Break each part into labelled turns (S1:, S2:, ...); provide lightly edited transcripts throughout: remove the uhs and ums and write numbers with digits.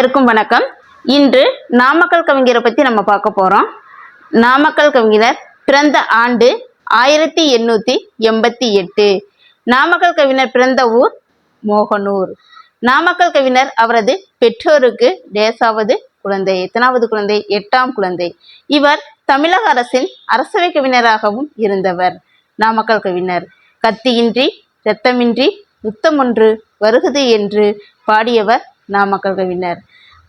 S1: அனைவருக்கும் வணக்கம். இன்று நாமக்கல் கவிஞரை பற்றி நம்ம பார்க்க போகிறோம். நாமக்கல் கவிஞர் பிறந்த ஆண்டு 1888. நாமக்கல் கவிஞர் பிறந்த ஊர் மோகனூர். நாமக்கல் கவிஞர் அவரது பெற்றோருக்கு தேசாவது குழந்தை, எத்தனாவது குழந்தை? 8ஆம் குழந்தை. இவர் தமிழக அரசின் அரசவை கவிஞராகவும் இருந்தவர். நாமக்கல் கவிஞர் கத்தியின்றி இரத்தமின்றி யுத்தம் ஒன்று வருகுது என்று பாடியவர் நாமக்கல் கவிஞர்.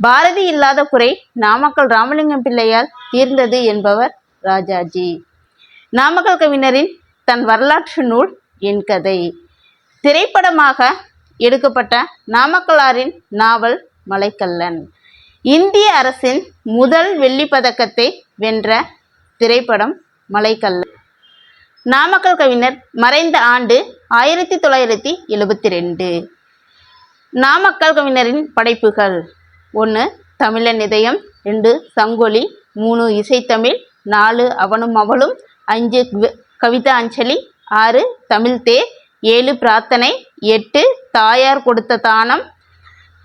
S1: பாரதி இல்லாத குறை நாமக்கல் ராமலிங்கம் பிள்ளையால் தீர்ந்தது என்பவர் ராஜாஜி. நாமக்கல் கவிஞரின் தன் வரலாற்று நூல் என் கதை. திரைப்படமாக எடுக்கப்பட்ட நாமக்கலாரின் நாவல் மலைக்கல்லன். இந்திய அரசின் முதல் வெள்ளி பதக்கத்தை வென்ற திரைப்படம் மலைக்கல்லன். நாமக்கல் கவிஞர் மறைந்த ஆண்டு 1972. நாமக்கல் கவிஞரின் படைப்புகள்: 1 தமிழன் இதயம், 2 சங்கொலி, 3 இசைத்தமிழ், 4 அவனும் அவளும், 5 கவிதா அஞ்சலி, 6 தமிழ் தேர், 7 பிரார்த்தனை, 8 தாயார் கொடுத்த தானம்,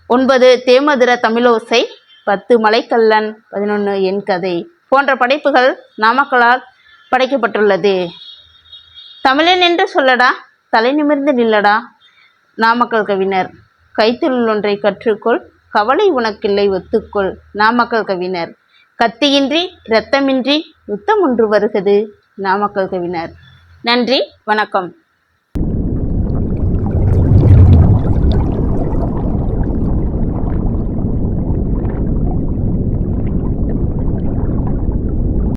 S1: 9 தேமதுர தமிழோசை, 10 மலைக்கல்லன், 11 என் கதை போன்ற படைப்புகள் நாமக்கலால் படைக்கப்பட்டுள்ளது. தமிழன் என்று சொல்லடா, தலை நிமிர்ந்து நில்லடா. நாமக்கல் கவிஞர் கைத்தொழில் ஒன்றை கற்றுக்கொள், கவலை உனக்கில்லை ஒத்துக்கொள். நாமக்கல் கவிஞர் கத்தியின்றி இரத்தமின்றி யுத்தம் ஒன்று வருகிறது. நாமக்கல் கவிஞர். நன்றி, வணக்கம்.